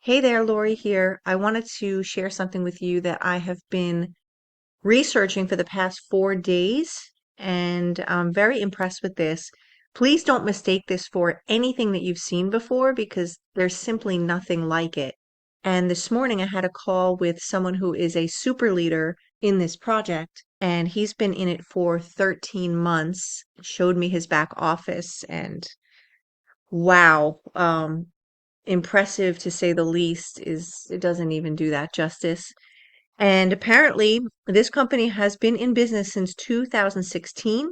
Hey there, Lori here. I wanted to share something with you that I have been researching for the past 4 days, and I'm very impressed with this. Please don't mistake this for anything that you've seen before because there's simply nothing like it. And this morning I had a call with someone who is a super leader in this project, and he's been in it for 13 months, showed me his back office, and wow. Impressive to say the least is it doesn't even do that justice. And apparently, this company has been in business since 2016.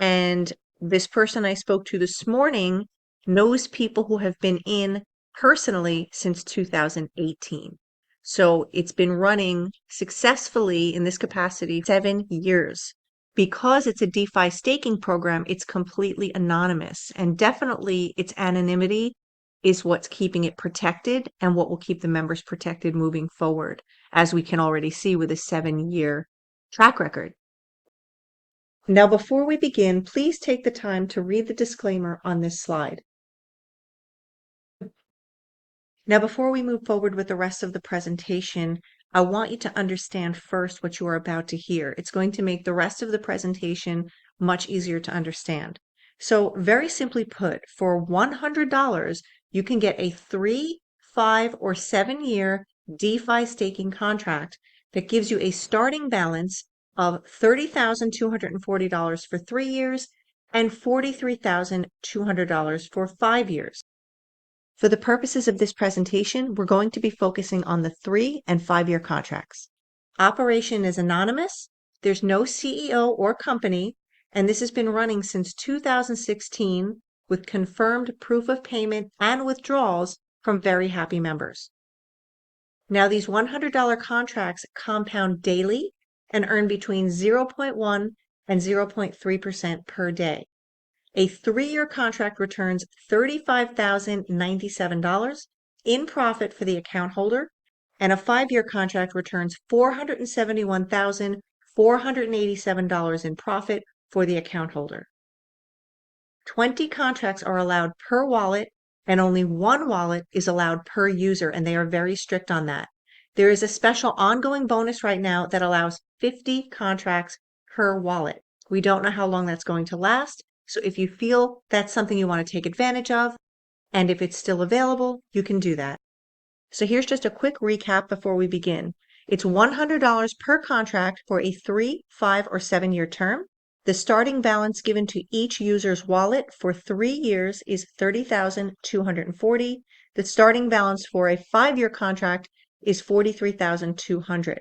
And this person I spoke to this morning knows people who have been in personally since 2018. So it's been running successfully in this capacity 7 years. Because it's a DeFi staking program, it's completely anonymous. And definitely its anonymity is what's keeping it protected and what will keep the members protected moving forward, as we can already see with a 7 year track record. Now, before we begin, please take the time to read the disclaimer on this slide. Now, before we move forward with the rest of the presentation, I want you to understand first what you are about to hear. It's going to make the rest of the presentation much easier to understand. So, very simply put, for $100, you can get a 3, 5, or 7 year DeFi staking contract that gives you a starting balance of $30,240 for 3 years and $43,200 for 5 years. For the purposes of this presentation, we're going to be focusing on the 3 and 5 year contracts. Operation is anonymous, there's no CEO or company, and this has been running since 2016 with confirmed proof of payment and withdrawals from very happy members. Now, these $100 contracts compound daily and earn between 0.1 and 0.3% per day. A 3 year contract returns $35,097 in profit for the account holder, and a 5 year contract returns $471,487 in profit for the account holder. 20 contracts are allowed per wallet, and only one wallet is allowed per user, and they are very strict on that. There is a special ongoing bonus right now that allows 50 contracts per wallet. We don't know how long that's going to last. So if you feel that's something you want to take advantage of, and if it's still available, you can do that. So here's just a quick recap before we begin. It's $100 per contract for a 3, 5, or 7 year term. The starting balance given to each user's wallet for 3 years is $30,240. The starting balance for a 5 year contract is $43,200.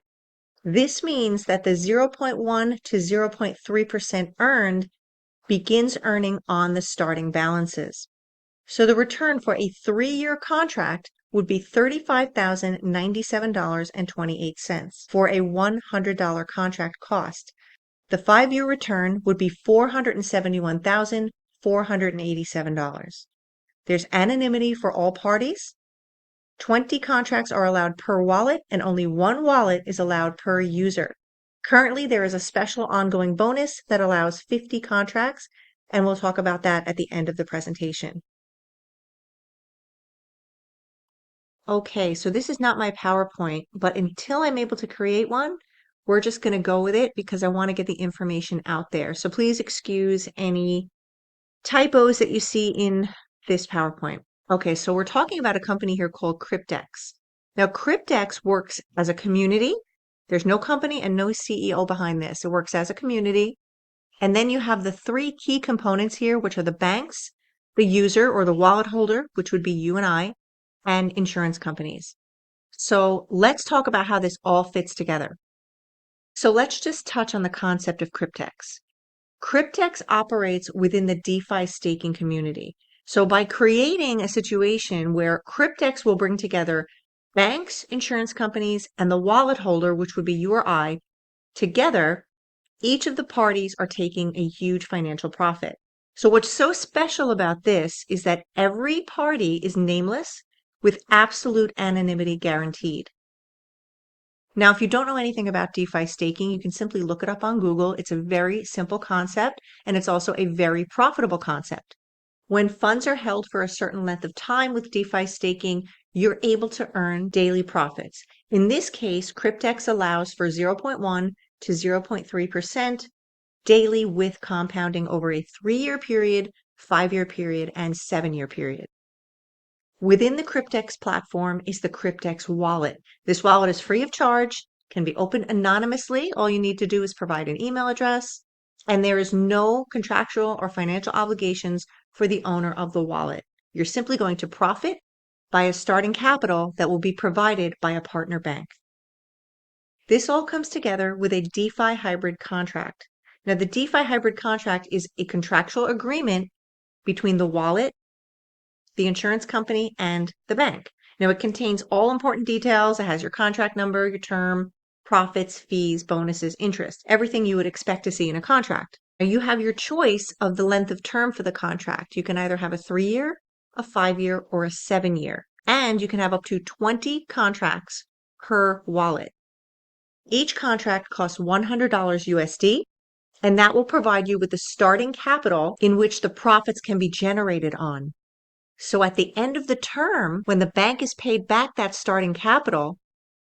This means that the 0.1 to 0.3% earned begins earning on the starting balances. So the return for a 3 year contract would be $35,097.28 for a $100 contract cost. The 5 year return would be $471,487. There's anonymity for all parties. 20 contracts are allowed per wallet, and only one wallet is allowed per user. Currently, there is a special ongoing bonus that allows 50 contracts, and we'll talk about that at the end of the presentation. Okay, so this is not my PowerPoint, but until I'm able to create one, we're just going to go with it because I want to get the information out there. So please excuse any typos that you see in this PowerPoint. Okay, so we're talking about a company here called Cryptex. Now, Cryptex works as a community. There's no company and no CEO behind this. It works as a community. And then you have the 3 key components here, which are the banks, the user or the wallet holder, which would be you and insurance companies. So let's talk about how this all fits together. So let's just touch on the concept of Cryptex. Cryptex operates within the DeFi staking community. So by creating a situation where Cryptex will bring together banks, insurance companies, and the wallet holder, which would be you or I, together, each of the parties are taking a huge financial profit. So what's so special about this is that every party is nameless with absolute anonymity guaranteed. Now, if you don't know anything about DeFi staking, you can simply look it up on Google. It's a very simple concept, and it's also a very profitable concept. When funds are held for a certain length of time with DeFi staking, you're able to earn daily profits. In this case, Cryptex allows for 0.1 to 0.3% daily with compounding over a 3-year period, 5-year period, and 7-year period. Within the Cryptex platform is the Cryptex wallet. This wallet is free of charge, can be opened anonymously. All you need to do is provide an email address, and there is no contractual or financial obligations for the owner of the wallet. You're simply going to profit by a starting capital that will be provided by a partner bank. This all comes together with a DeFi hybrid contract. Now, the DeFi hybrid contract is a contractual agreement between the wallet, the insurance company, and the bank. Now, it contains all important details. It has your contract number, your term, profits, fees, bonuses, interest, everything you would expect to see in a contract. Now, you have your choice of the length of term for the contract. You can either have a 3-year, a 5-year, or a 7-year. And you can have up to 20 contracts per wallet. Each contract costs $100 USD, and that will provide you with the starting capital in which the profits can be generated on. So at the end of the term, when the bank is paid back that starting capital,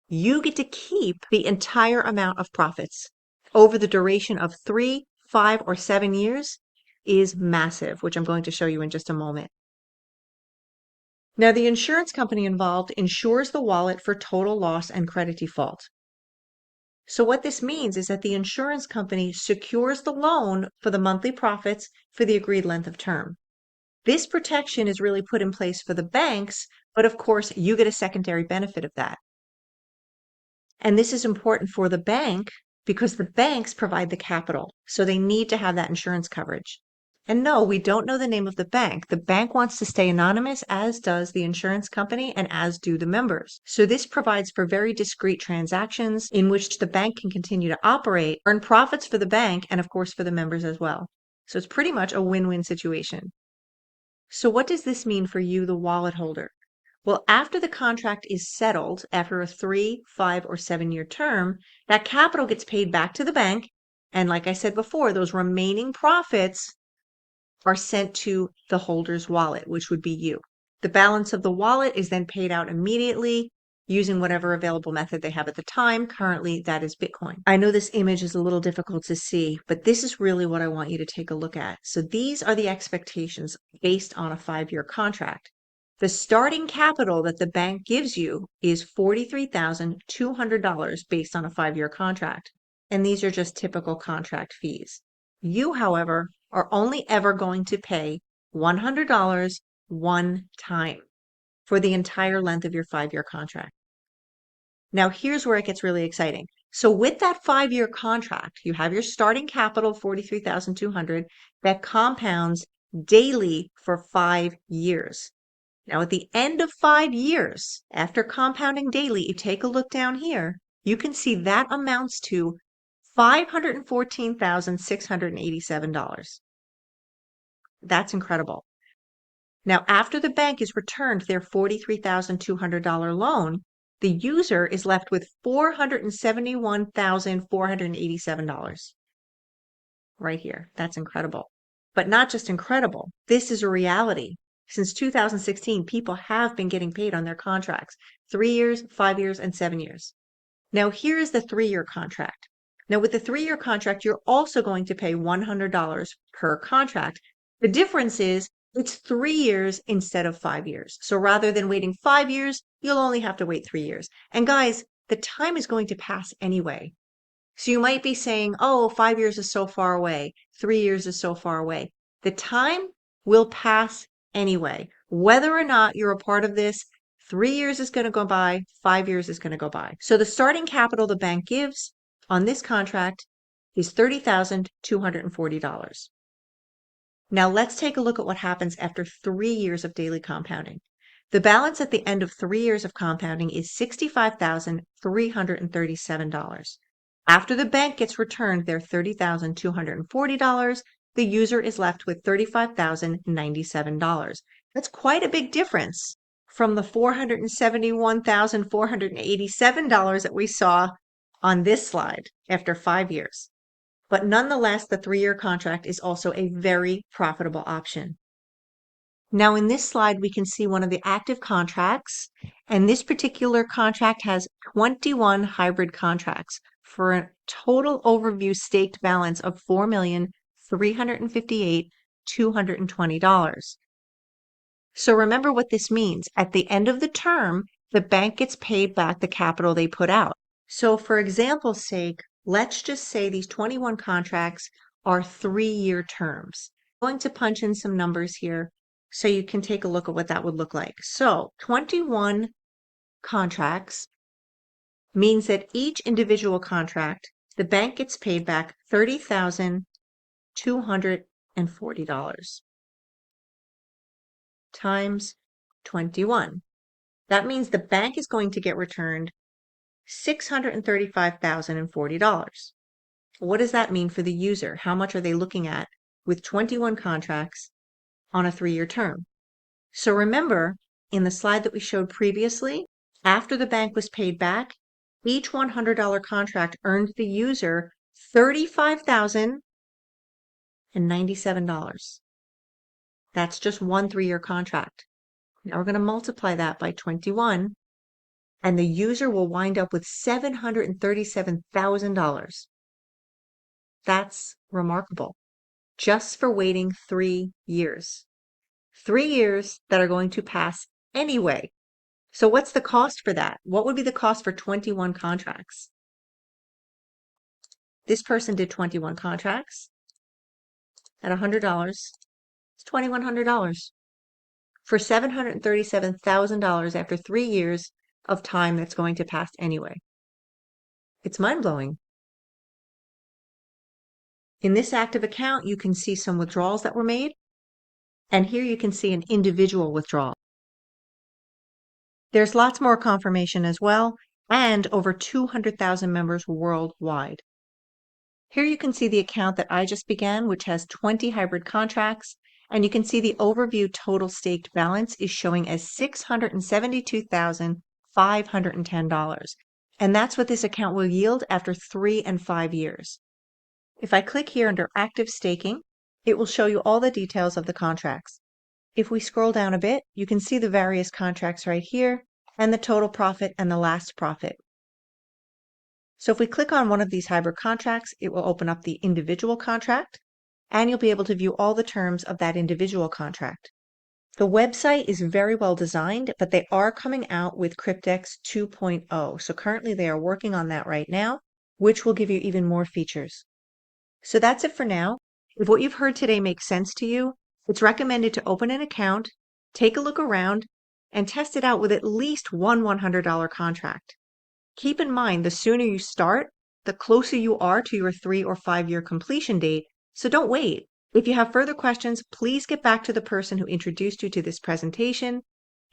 you get to keep the entire amount of profits. Over the duration of 3, 5, or 7 years is massive, which I'm going to show you in just a moment. Now, the insurance company involved insures the wallet for total loss and credit default. So what this means is that the insurance company secures the loan for the monthly profits for the agreed length of term. This protection is really put in place for the banks, but of course, you get a secondary benefit of that. And this is important for the bank because the banks provide the capital, so they need to have that insurance coverage. And no, we don't know the name of the bank. The bank wants to stay anonymous, as does the insurance company and as do the members. So this provides for very discreet transactions in which the bank can continue to operate, earn profits for the bank, and of course for the members as well. So it's pretty much a win-win situation. So what does this mean for you, the wallet holder? Well, after the contract is settled, after a 3, 5, or 7-year term, that capital gets paid back to the bank. And like I said before, those remaining profits are sent to the holder's wallet, which would be you. The balance of the wallet is then paid out immediately using whatever available method they have at the time. Currently, that is Bitcoin. I know this image is a little difficult to see, but this is really what I want you to take a look at. So these are the expectations based on a 5-year contract. The starting capital that the bank gives you is $43,200 based on a 5-year contract. And these are just typical contract fees. You, however, are only ever going to pay $100 one time for the entire length of your 5-year contract. Now, here's where it gets really exciting. So with that 5-year contract, you have your starting capital, $43,200, that compounds daily for 5 years. Now, at the end of 5 years, after compounding daily, you take a look down here, you can see that amounts to $514,687. That's incredible. Now, after the bank is returned their $43,200 loan, the user is left with $471,487 right here. That's incredible. But not just incredible, this is a reality. Since 2016, people have been getting paid on their contracts, 3 years, 5 years, and 7 years. Now, here is the 3-year contract. Now, with the 3-year contract, you're also going to pay $100 per contract. The difference is it's 3 years instead of 5 years. So rather than waiting 5 years, you'll only have to wait 3 years. And guys, the time is going to pass anyway. So you might be saying, oh, 5 years is so far away. 3 years is so far away. The time will pass anyway. Whether or not you're a part of this, 3 years is going to go by, 5 years is going to go by. So the starting capital the bank gives on this contract is $30,240. Now let's take a look at what happens after 3 years of daily compounding. The balance at the end of 3 years of compounding is $65,337. After the bank gets returned their $30,240, the user is left with $35,097. That's quite a big difference from the $471,487 that we saw on this slide after 5 years. But nonetheless, the 3-year contract is also a very profitable option. Now in this slide, we can see one of the active contracts, and this particular contract has 21 hybrid contracts for a total overview staked balance of $4,358,220. So remember what this means. At the end of the term, the bank gets paid back the capital they put out. So for example's sake, let's just say these 21 contracts are 3-year terms. I'm going to punch in some numbers here so you can take a look at what that would look like. So 21 contracts means that each individual contract, the bank gets paid back $30,240 times 21. That means the bank is going to get returned $635,040. What does that mean for the user? How much are they looking at with 21 contracts on a 3-year term? So remember, in the slide that we showed previously, after the bank was paid back, each $100 contract earned the user $35,097. That's just one 3-year contract. Now we're going to multiply that by 21, and the user will wind up with $737,000. That's remarkable, just for waiting 3 years. 3 years that are going to pass anyway. So what's the cost for that? What would be the cost for 21 contracts? This person did 21 contracts at $100. It's $2,100 for $737,000 after 3 years of time that's going to pass anyway. It's mind-blowing. In this active account, you can see some withdrawals that were made, and here you can see an individual withdrawal. There's lots more confirmation as well, and over 200,000 members worldwide. Here you can see the account that I just began, which has 20 hybrid contracts, and you can see the overview total staked balance is showing as $672,510. And that's what this account will yield after 3 and 5 years. If I click here under active staking, it will show you all the details of the contracts. If we scroll down a bit, you can see the various contracts right here and the total profit and the last profit. So if we click on one of these hybrid contracts, it will open up the individual contract, and you'll be able to view all the terms of that individual contract. The website is very well designed, but they are coming out with Cryptex 2.0. So currently they are working on that right now, which will give you even more features. So that's it for now. If what you've heard today makes sense to you, it's recommended to open an account, take a look around, and test it out with at least one $100 contract. Keep in mind, the sooner you start, the closer you are to your 3 or 5 year completion date, so don't wait. If you have further questions, please get back to the person who introduced you to this presentation.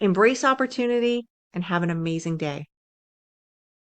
Embrace opportunity and have an amazing day.